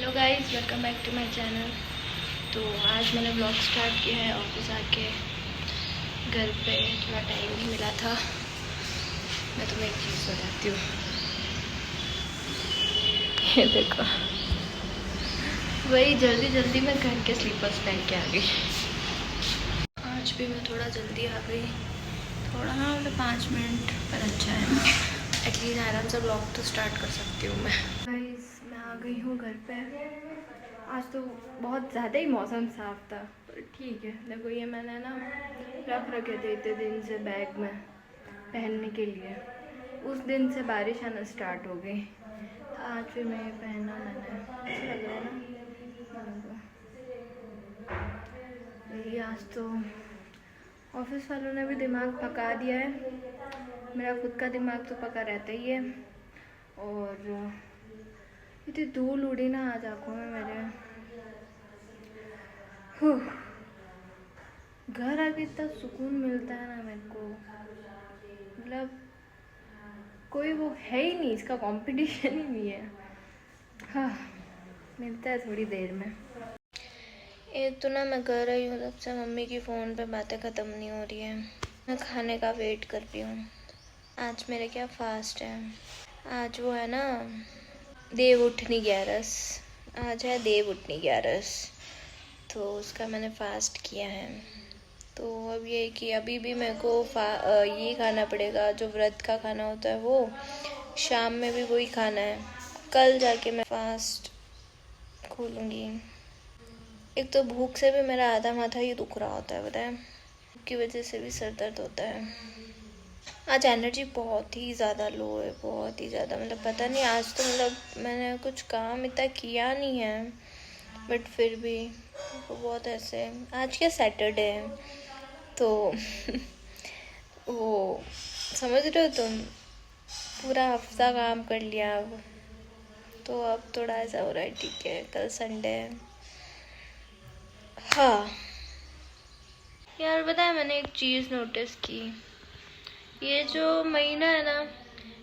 Hello guys, welcome back to my channel. तो आज मैंने व्लॉग स्टार्ट किया है ऑफिस आके। घर पे थोड़ा टाइम नहीं मिला था। मैं तुम्हें एक चीज़ बताती हूँ। ये देखो, वही जल्दी जल्दी मैं घर के स्लीपर्स पहन के आ गई। आज भी मैं थोड़ा जल्दी आ गई, थोड़ा ना मतलब 5 मिनट, पर अच्छा है, एटलीस्ट आराम से व्लॉग तो स्टार्ट कर सकती हूँ मैं। गाइस, मैं आ गई हूँ घर पे। आज तो बहुत ज़्यादा ही मौसम साफ था, पर ठीक है। देखो, ये मैंने ना रख रखे थे इतने दिन से बैग में पहनने के लिए। उस दिन से बारिश आना स्टार्ट हो गई। आज भी मैं ये पहना, मैंने अच्छा लग रहा है ना। यही आज तो ऑफिस वालों ने भी दिमाग पका दिया है। मेरा खुद का दिमाग तो पका रहता ही है। और इतनी धूल उड़ी ना आज आँखों में मेरे। घर आके इतना सुकून मिलता है ना मेरे को, मतलब कोई वो है ही नहीं, इसका कंपटीशन ही नहीं है। हाँ, मिलता है थोड़ी देर में। एक तो ना मैं घर आई हूँ तब से मम्मी की फ़ोन पे बातें ख़त्म नहीं हो रही है। मैं खाने का वेट कर रही हूँ। आज मेरे क्या फास्ट है। आज वो है ना, देव उठनी ग्यारस। आज है देव उठनी ग्यारस, तो उसका मैंने फास्ट किया है। तो अब ये है कि अभी भी मेरे को ये खाना पड़ेगा, जो व्रत का खाना होता है वो शाम में भी वही खाना है। कल जाके मैं फास्ट खोलूँगी। एक तो भूख से भी मेरा आधा माथा ही दुख रहा होता है, पता है, भूख की वजह से भी सर दर्द होता है। आज एनर्जी बहुत ही ज़्यादा लो है, बहुत ही ज़्यादा, मतलब पता नहीं, आज तो मतलब मैंने कुछ काम इतना किया नहीं है, बट फिर भी वो बहुत ऐसे। आज क्या सैटरडे है, तो वो समझ रहे हो तुम, पूरा हफ्ता काम कर लिया अब, तो अब थोड़ा ऐसा हो रहा है। ठीक है, कल संडे है। हाँ यार, पता है मैंने एक चीज़ नोटिस की। ये जो महीना है ना,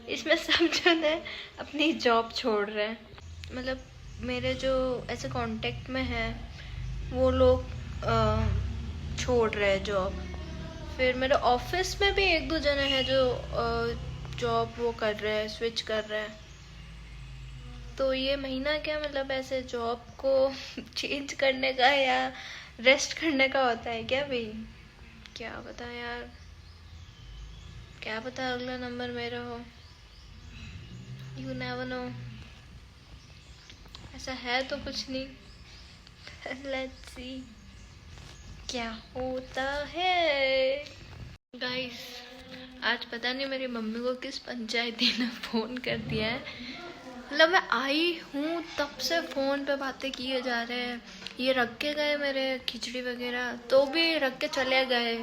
इसमें सब जन है अपनी जॉब छोड़ रहे हैं। मतलब मेरे जो ऐसे कांटेक्ट में है वो लोग छोड़ रहे हैं जॉब। फिर मेरे ऑफिस में भी एक दो जने हैं जो जॉब वो कर रहे हैं, स्विच कर रहे हैं। तो ये महीना क्या मतलब ऐसे जॉब को चेंज करने का या रेस्ट करने का होता है क्या भाई? क्या पता यार, क्या पता अगला नंबर मेरा हो। You never know. ऐसा है तो कुछ नहीं। लेट्स सी क्या होता है। गाइस, आज पता नहीं मेरी मम्मी को किस पंचायती ने फ़ोन कर दिया है। मतलब मैं आई हूँ तब से फ़ोन पे बातें किए जा रहे हैं। ये रख के गए मेरे खिचड़ी वगैरह, तो भी रख के चले गए।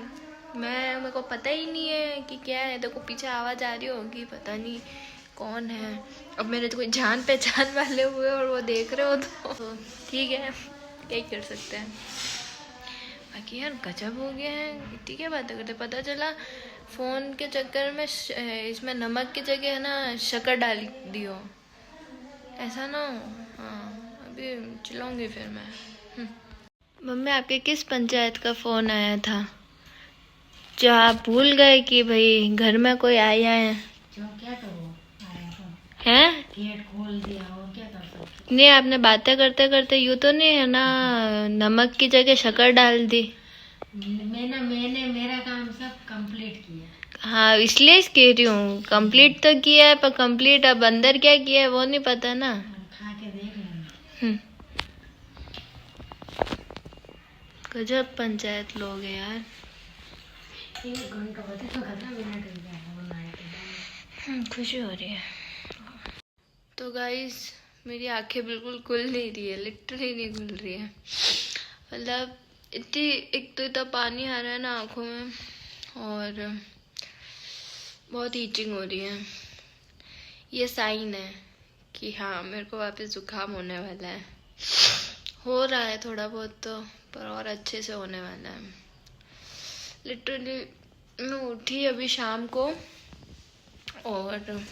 मेरे को पता ही नहीं है कि क्या है। देखो पीछे आवाज़ आ रही होगी, पता नहीं कौन है। अब मेरे तो कोई जान पहचान वाले हुए और वो देख रहे हो तो ठीक है, क्या ही कर सकते हैं। बाकी यार गजब हो गया है, इतनी क्या बातें करते। पता चला फ़ोन के चक्कर में इसमें नमक की जगह है ना शक्कर डाल दियो, ऐसा ना हो। हाँ, अभी चिल्लाऊंगी फिर मैं। मम्मी, आपके किस पंचायत का फ़ोन आया था जो आप भूल गए कि भाई घर में कोई आया है? जो क्या करो, आया तो हैं? गेट खोल दिया, और क्या कर सकते। नहीं, आपने बातें करते करते यूँ तो नहीं है ना नमक की जगह शक्कर डाल दी? मैंने मेरा काम सब कंप्लीट किया। हाँ, इसलिए कह रही हूँ, कंप्लीट तो किया है, पर कंप्लीट अब अंदर क्या किया है वो नहीं पता ना। खा के देख लेना। गजब पंचायत लोग है यार। एक घंटा बचे तो कितना मिनट हो गया। खुशी हो रही है। तो गाइस, मेरी आंखें बिल्कुल खुल नहीं रही है, लिटरली नहीं खुल रही है। मतलब इतनी, एक तो इतना पानी आ रहा है ना आंखों में, और बहुत ईचिंग हो रही है। ये साइन है कि हाँ, मेरे को वापस जुकाम होने वाला है। हो रहा है थोड़ा बहुत तो, पर और अच्छे से होने वाला है। लिटरली मैं उठी अभी शाम को, और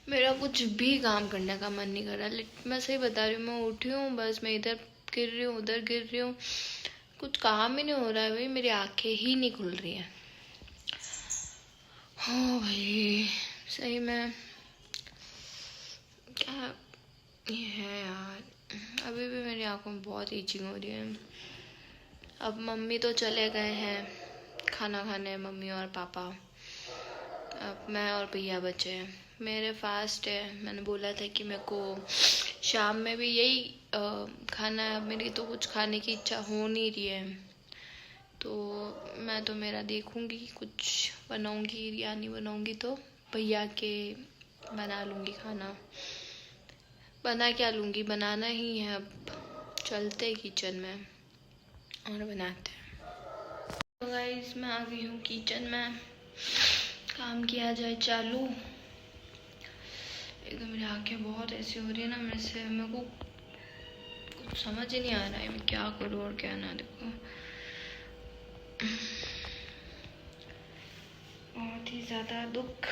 मेरा कुछ भी काम करने का मन नहीं कर रहा। मैं सही बता रही हूँ, मैं उठी हूँ बस मैं इधर गिर रही हूँ उधर गिर रही हूँ, कुछ काम ही नहीं हो रहा है भाई, मेरी आंखें ही नहीं खुल रही हैं। हाँ भाई सही में क्या ये है यार, अभी भी मेरी आंखों में बहुत ईचिंग हो रही है। अब मम्मी तो चले गए हैं खाना खाने, मम्मी और पापा, अब मैं और भैया बचे हैं। मेरे फास्ट है, मैंने बोला था कि मेरे को शाम में भी यही खाना है। मेरी तो कुछ खाने की इच्छा हो नहीं रही है, तो मैं तो मेरा देखूंगी, कुछ बनाऊंगी या नहीं बनाऊंगी तो भैया के बना लूँगी खाना। बना क्या लूँगी, बनाना ही है। अब चलते किचन में और बनाते हैं। तो गाइस मैं आ गई हूँ किचन में, काम किया जाए चालू। एकदम मेरी आंखें बहुत ऐसी हो रही है ना, मेरे को कुछ समझ ही नहीं आ रहा है मैं क्या करूँ और क्या ना। देखो बहुत ही ज़्यादा दुख।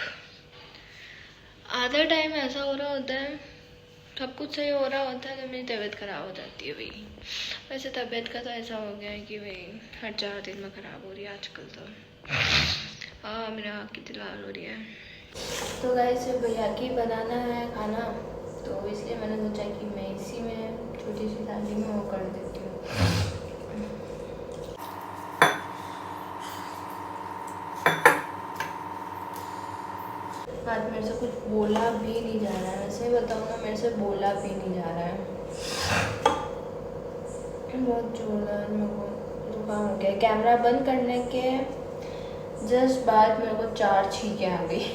आधा टाइम ऐसा हो रहा होता है, सब कुछ सही हो रहा होता है तो मेरी तबीयत ख़राब हो जाती है भाई। वैसे तबीयत का तो ऐसा हो गया है कि भाई हर 4 दिन में ख़राब हो रही है आजकल तो। हाँ मेरे आँख की लाल हो रही है। तो गाइस भैया की बनाना है खाना, तो इसलिए मैंने सोचा कि मैं इसी में छोटी सी थाली में वो कर देती हूँ। आज मेरे से कुछ बोला भी नहीं जा रहा है, वैसे बताऊँ ना मेरे से बोला भी नहीं जा रहा है। बहुत जोरदार मेरे को जुकाम हो गया। कैमरा बंद करने के जस्ट बाद मेरे को 4 छींकें आ गई।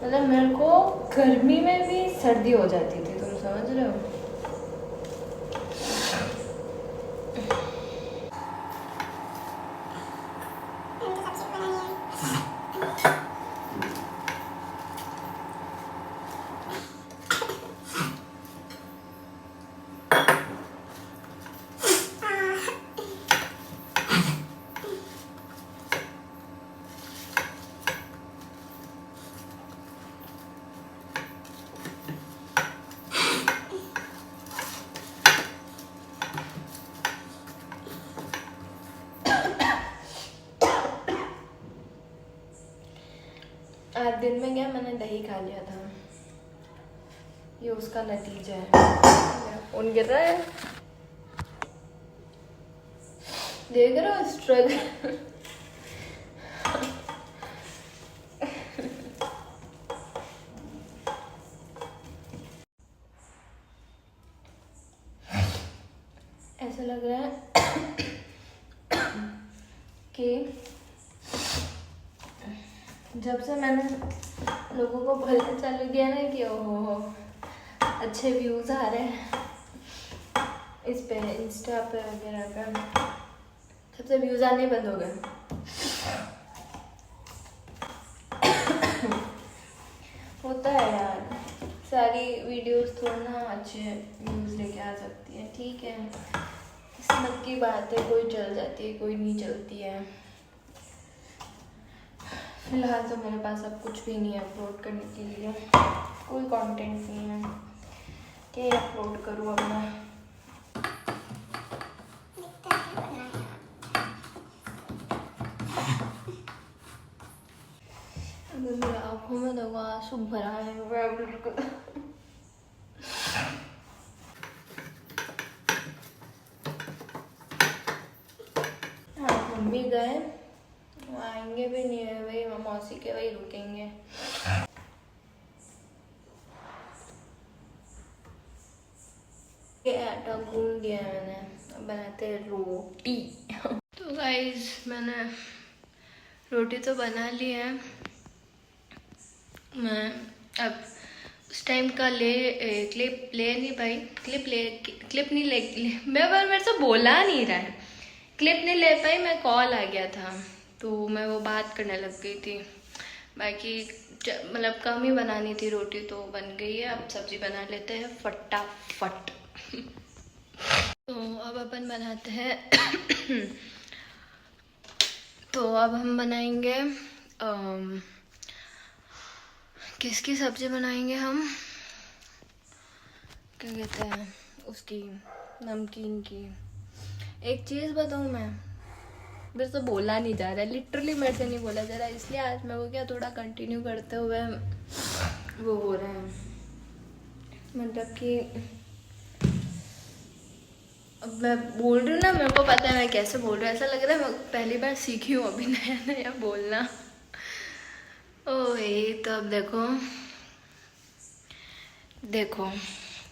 मतलब मेरे को गर्मी में भी सर्दी हो जाती थी, तुम समझ रहे हो। आज दिन में क्या मैंने दही खा लिया था, ये उसका नतीजा है। फोन गिर रहा है, देख रहे हो स्ट्रगल। ऐसा लग रहा है कि जब से मैंने लोगों को बोलना चालू किया ना कि ओहो अच्छे व्यूज़ आ रहे हैं इस पे इंस्टा पे वगैरह का, सबसे व्यूज़ आने बंद हो गए। होता है यार, सारी वीडियोस थोड़ा ना अच्छे व्यूज़ लेके आ सकती हैं, ठीक है किस्मत की बात है, कोई चल जाती है कोई नहीं चलती है। फिलहाल तो मेरे पास अब कुछ भी नहीं है अपलोड करने के लिए, कोई कंटेंट नहीं है कि अपलोड करूँ अब मैं। अगर मेरी आँखों में देखो आंसू भरा है बिल्कुल। हाँ मम्मी गए, वो आएंगे भी नहीं है भाई, मौसी के वही रुकेंगे। आटा गूंद दिया है मैंने, अब बनाते हैं रोटी। तो गाइस मैंने रोटी तो बना ली है। मैं अब उस टाइम का क्लिप ले नहीं पाई, क्लिप नहीं ले मेरे से बोला नहीं रहा है, क्लिप नहीं ले पाई, मैं कॉल आ गया था तो मैं वो बात करने लग गई थी। बाकी मतलब कम ही बनानी थी रोटी, तो बन गई है। अब सब्जी बना लेते हैं फटाफट। तो अब अपन बनाते हैं तो अब हम बनाएंगे किसकी सब्जी बनाएंगे हम, क्या कहते हैं उसकी, नमकीन की। एक चीज़ बताऊँ मैं, मेरे से बोला नहीं जा रहा है, लिटरली मेरे से नहीं बोला जा रहा है, इसलिए आज मेरे को क्या थोड़ा कंटिन्यू करते हुए वो हो रहा है, मतलब कि अब मैं बोल रही हूँ ना, मेरे को पता है मैं कैसे बोल रही हूँ, ऐसा लग रहा है मैं पहली बार सीखी हूँ अभी नया नया बोलना। ओए तो अब देखो देखो,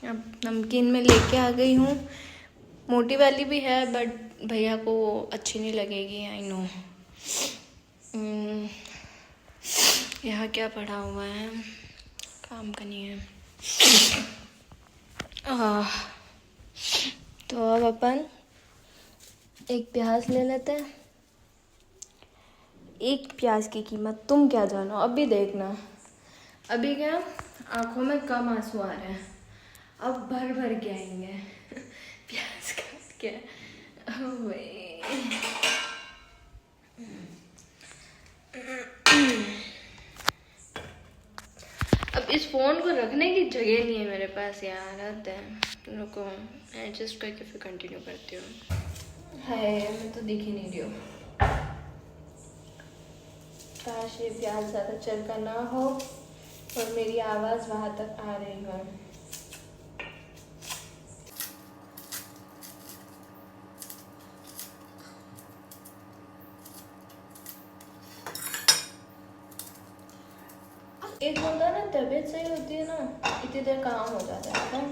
अब नमकीन में लेके आ गई हूँ, मोटी वाली भी है बट भैया को अच्छी नहीं लगेगी, आई नो। यहाँ क्या पड़ा हुआ है, काम का नहीं है। तो अब अपन एक प्याज ले लेते हैं। एक प्याज की कीमत तुम क्या जानो, अभी देखना, अभी क्या आंखों में कम आंसू आ रहे हैं, अब भर भर के आएंगे प्याज काट के। ओए अब इस फ़ोन को रखने की जगह नहीं है मेरे पास यार, हद है। रुको एडजस्ट करके फिर कंटिन्यू करती हूँ। है मैं तो दिख ही नहीं रही हूँ, काश ये प्याज ज़्यादा चरका ना हो और मेरी आवाज़ वहाँ तक आ रही हो। एक होता है ना, तबीयत सही होती है ना, इतनी देर काम हो जाता है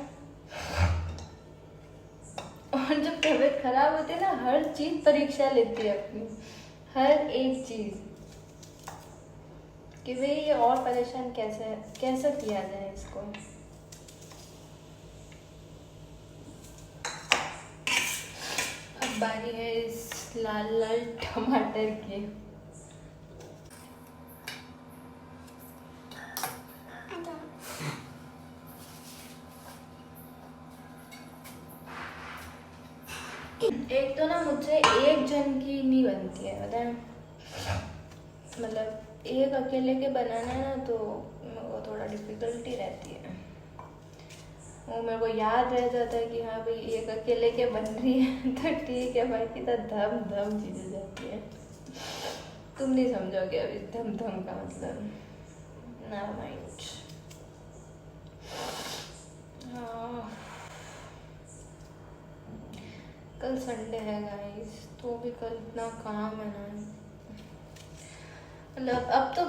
और जब तबीयत खराब होती है ना, हर चीज़ परीक्षा लेती है अपनी, हर एक चीज़, कि भाई ये और परेशान कैसे किया जाए इसको। अब बारी है इस लाल लाल टमाटर की। एक तो ना मुझसे एक जन की नहीं बनती है, पता है, मतलब एक अकेले के बनाना है ना तो वो थोड़ा डिफिकल्टी रहती है, वो मेरे को याद रह जाता है कि हाँ भाई एक अकेले के बन रही है तो ठीक है, बाकी तो धम धम चीज़ें जाती है। तुम नहीं समझोगे अभी धम धम का मतलब, ना माइंड। कल संडे है गाइस, तो भी कल इतना काम है ना, मतलब अब तो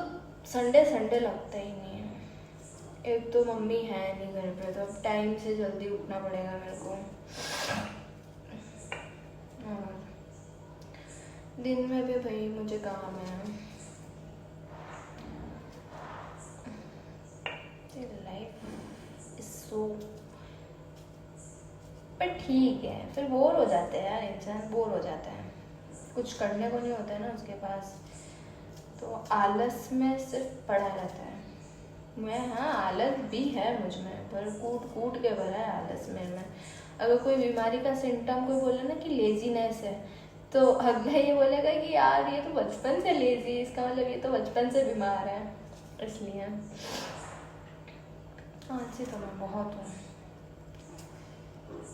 संडे संडे लगता ही नहीं है। एक तो मम्मी है नहीं घर पे, तो अब टाइम से जल्दी उठना पड़ेगा मेरे को, और दिन में भी भाई मुझे काम है। लाइफ इज सो, पर ठीक है, फिर बोर हो जाते हैं यार, इंसान बोर हो जाता है, कुछ करने को नहीं होता है ना उसके पास, तो आलस में सिर्फ पड़ा रहता है। मैं, हाँ आलस भी है मुझ में, पर कूट कूट के भरा है आलस में। अगर कोई बीमारी का सिम्टम कोई बोले ना कि लेजीनेस है, तो अगला ये बोलेगा कि यार ये तो बचपन से लेजी है, इसका मतलब ये तो बचपन से बीमार है, इसलिए आलसी तो मैं बहुत हूँ।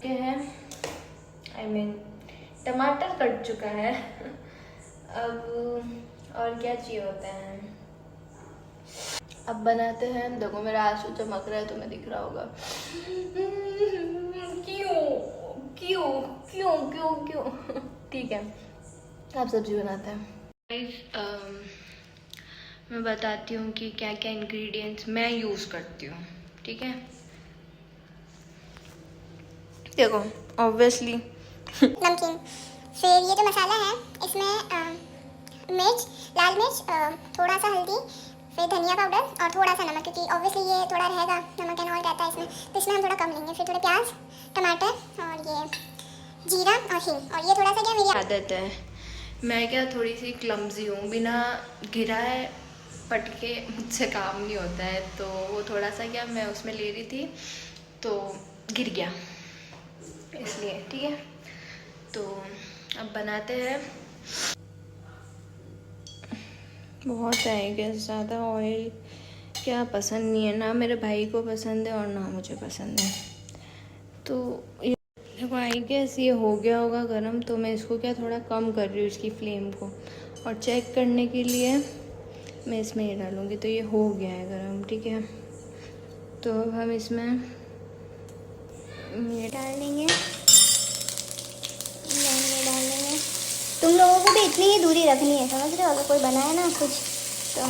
क्या है, आई मीन टमाटर कट चुका है अब और क्या चाहिए होता है, अब बनाते हैं। देखो मेरा आंसू चमक रहा है, तुम्हें दिख रहा होगा। क्यों क्यों क्यों क्यों क्यों ठीक है, अब सब्जी बनाते हैं। मैं बताती हूँ कि क्या क्या इंग्रेडिएंट्स मैं यूज़ करती हूँ, ठीक है। देखो ऑब्वियसली नमकीन, फिर ये जो मसाला है इसमें मिर्च, लाल मिर्च, थोड़ा सा हल्दी, फिर धनिया पाउडर और थोड़ा सा नमक, क्योंकि ऑब्वियसली ये थोड़ा रहेगा, नमक एंड ऑल रहता है इसमें, तो इसमें हम थोड़ा कम लेंगे। फिर थोड़े प्याज, टमाटर और ये जीरा और हिंग, और ये थोड़ा सा क्या मेरी आदत है, मैं क्या थोड़ी सी क्लमजी हूँ, बिना गिराए पटके मुझसे काम नहीं होता है, तो वो थोड़ा सा क्या मैं उसमें ले रही थी तो गिर गया, इसलिए ठीक है। तो अब बनाते हैं। बहुत है कि ज़्यादा ऑयल क्या पसंद नहीं है, ना मेरे भाई को पसंद है और ना मुझे पसंद है। तो ये देखो आई गेस ये हो गया होगा गरम, तो मैं इसको क्या थोड़ा कम कर रही हूँ इसकी फ्लेम को, और चेक करने के लिए मैं इसमें ये डालूँगी। तो ये हो गया है गरम, ठीक है। तो अब हम इसमें ये डाल देंगे, डाल देंगे। तुम लोगों को भी इतनी ही दूरी रखनी है, समझ रहे हो? अगर कोई बनाए ना कुछ तो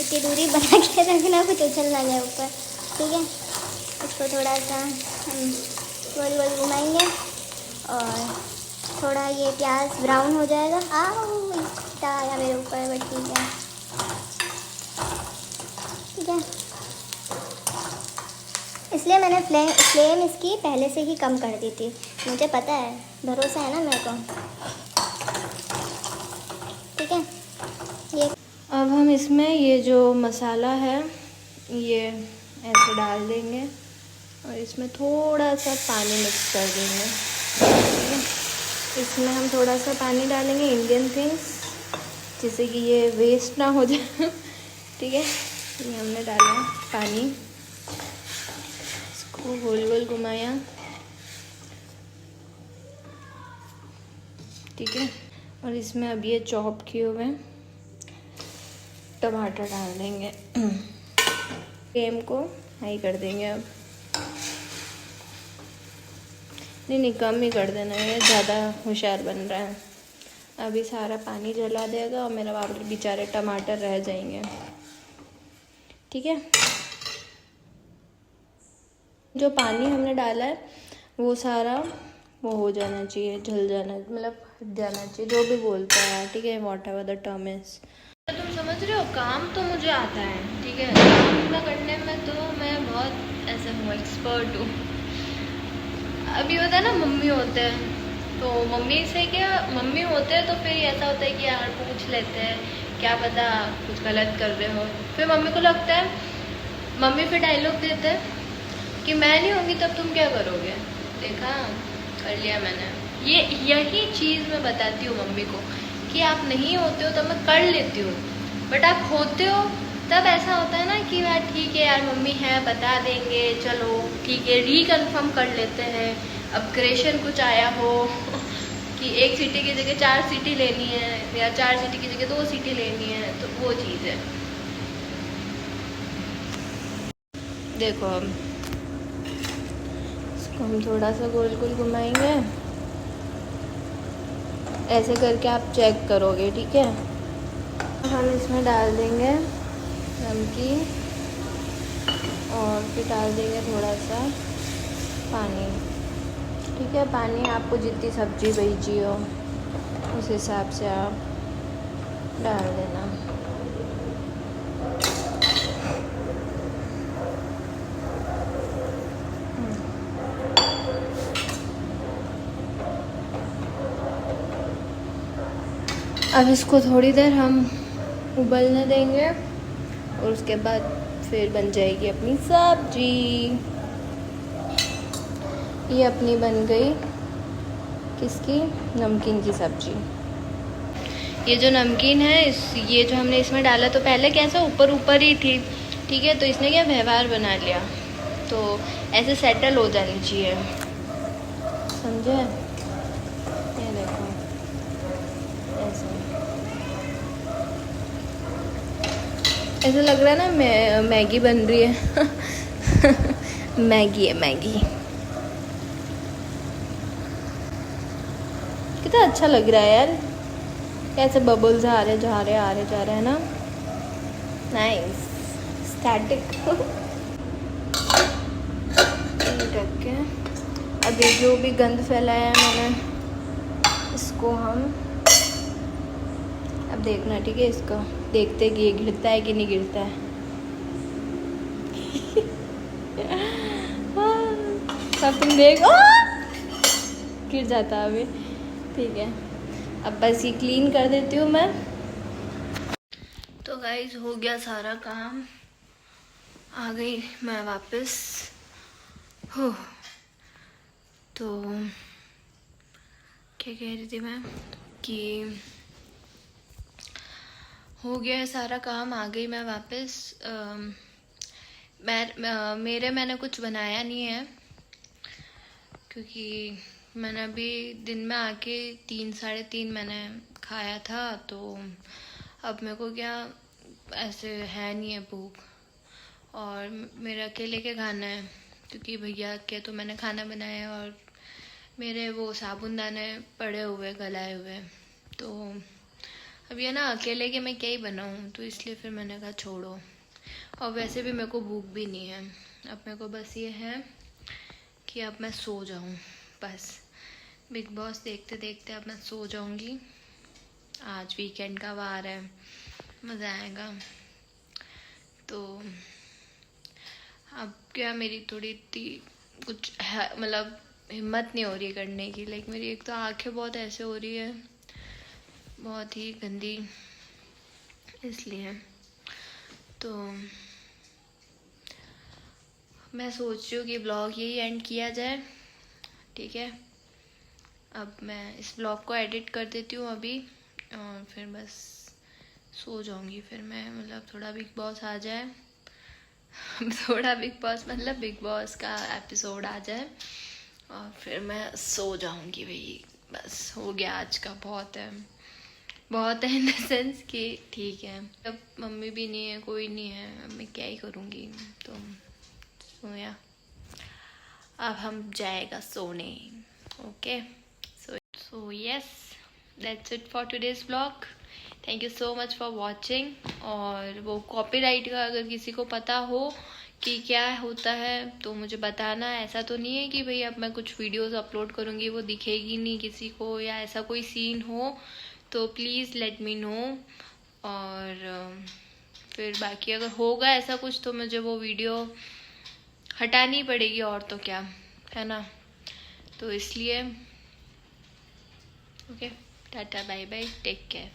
इतनी दूरी बना के रखना, कुछ उछल ना जाए ऊपर, ठीक है। इसको थोड़ा सा हम गोल गोल घुमाएंगे और थोड़ा ये प्याज ब्राउन हो जाएगा। आया मेरे ऊपर, बट ठीक है, ठीक है। इसलिए मैंने फ्लेम इसकी पहले से ही कम कर दी थी, मुझे पता है, भरोसा है ना मेरे को, ठीक है। ये अब हम इसमें ये जो मसाला है ये ऐसे डाल देंगे और इसमें थोड़ा सा पानी मिक्स कर देंगे, ठीक है। इसमें हम थोड़ा सा पानी डालेंगे, इंडियन थिंग्स, जिससे कि ये वेस्ट ना हो जाए, ठीक है। ये हमने डाला पानी, इसको गोल गोल घुमाया, ठीक है। और इसमें अब ये चॉप किए हुए टमाटर डाल देंगे। फ्लेम को हाई कर देंगे अब, नहीं कम ही कर देना, ये ज़्यादा होशियार बन रहा है। अभी सारा पानी जला देगा और मेरा बाबू बेचारे टमाटर रह जाएंगे, ठीक है। जो पानी हमने डाला है वो सारा वो हो जाना चाहिए, जल जाना, मतलब हट जाना चाहिए, जो भी बोलता है, ठीक है, what ever the term is. तुम समझ रहे हो, काम तो मुझे आता है, ठीक है, काम का करने में तो मैं बहुत ऐसे हूँ, एक्सपर्ट हूँ। अभी होता है ना मम्मी होते हैं, तो मम्मी से क्या, मम्मी होते हैं तो फिर ऐसा होता है कि यार पूछ लेते हैं, क्या पता कुछ गलत कर रहे हो। फिर मम्मी को लगता है, मम्मी फिर डायलॉग देते हैं कि मैं नहीं होंगी तब तुम क्या करोगे। देखा, कर लिया मैंने। यही चीज़ मैं बताती हूँ मम्मी को कि आप नहीं होते हो तब मैं कर लेती हूँ, बट आप होते हो तब ऐसा होता है ना कि यार ठीक है यार मम्मी है, बता देंगे, चलो ठीक है, रिकन्फर्म कर लेते हैं। अपग्रेडेशन कुछ आया हो कि 1 सीटी की जगह 4 सीटी लेनी है या 4 सीटी की जगह 2 सीटी लेनी है, तो वो चीज़ है। देखो हम इसको हम थोड़ा सा गोल गोल घुमाएंगे, ऐसे करके आप चेक करोगे, ठीक है। हम इसमें डाल देंगे नमकीन और फिर डाल देंगे थोड़ा सा पानी, ठीक है। पानी आपको जितनी सब्जी भेजी हो उस हिसाब से आप डाल देना। अब इसको थोड़ी देर हम उबलने देंगे और उसके बाद फिर बन जाएगी अपनी सब्जी। ये अपनी बन गई किसकी, नमकीन की सब्जी। ये जो नमकीन है ये जो हमने इसमें डाला, तो पहले कैसा ऊपर ऊपर ही थी, ठीक है, तो इसने क्या व्यवहार बना लिया, तो ऐसे सेटल हो जानी चाहिए, समझे। ये देखो ऐसे लग रहा है ना मैगी बन रही है। मैगी है मैगी। कितना अच्छा लग रहा है यार, कैसे बबल्स आ रहे जा रहे हैं ना, नाइस स्टैटिक। ढक के अभी जो भी गंद फैलाया है मैंने, इसको हम अब देखना, ठीक है, इसको देखते कि ये गिरता है कि नहीं गिरता है। सब तुम देखो, गिर जाता है अभी, ठीक है। अब बस ये क्लीन कर देती हूँ मैं। तो गाइस हो गया सारा काम, आ गई मैं वापस। हो तो क्या कह रही थी मैं, कि हो गया है सारा काम, आ गई मैं वापस। मैंने कुछ बनाया नहीं है क्योंकि मैंने अभी दिन में आके 3 साढ़े 3 मैंने खाया था, तो अब मेरे को क्या ऐसे है नहीं है भूख, और मेरे अकेले के खाना है क्योंकि भैया के तो मैंने खाना बनाया है और मेरे वो साबुनदाने पड़े हुए गलाए हुए, तो अब ये ना अकेले के मैं क्या ही बनाऊँ, तो इसलिए फिर मैंने कहा छोड़ो। और वैसे भी मेरे को भूख भी नहीं है, अब मेरे को बस ये है कि अब मैं सो जाऊँ बस। बिग बॉस देखते देखते अब मैं सो जाऊँगी। आज वीकेंड का वार है, मज़ा आएगा। तो अब क्या मेरी थोड़ी इतनी कुछ है, मतलब हिम्मत नहीं हो रही है करने की। लाइक मेरी एक तो आंखें बहुत ऐसे हो रही है, बहुत ही गंदी, इसलिए तो मैं सोच रही हूँ कि ब्लॉग यही एंड किया जाए, ठीक है। अब मैं इस ब्लॉग को एडिट कर देती हूँ अभी, और फिर बस सो जाऊँगी। फिर मैं मतलब थोड़ा बिग बॉस आ जाए थोड़ा बिग बॉस मतलब बिग बॉस का एपिसोड आ जाए और फिर मैं सो जाऊँगी भाई। बस हो गया, आज का बहुत है, बहुत है इन द सेंस कि ठीक है। अब मम्मी भी नहीं है, कोई नहीं है, अब मैं क्या ही करूँगी। तो सोया, अब हम जाएगा सोने। Okay, so yes, that's it for today's vlog. Thank you so much for watching. और वो कॉपीराइट का अगर किसी को पता हो कि क्या होता है तो मुझे बताना। ऐसा तो नहीं है कि भाई अब मैं कुछ वीडियोस अपलोड करूँगी वो दिखेगी नहीं किसी को, या ऐसा कोई सीन हो तो प्लीज़ लेट मी नो। और फिर बाकी अगर होगा ऐसा कुछ तो मुझे वो वीडियो हटानी पड़ेगी, और तो क्या है ना। तो इसलिए okay, tata bye bye, take care.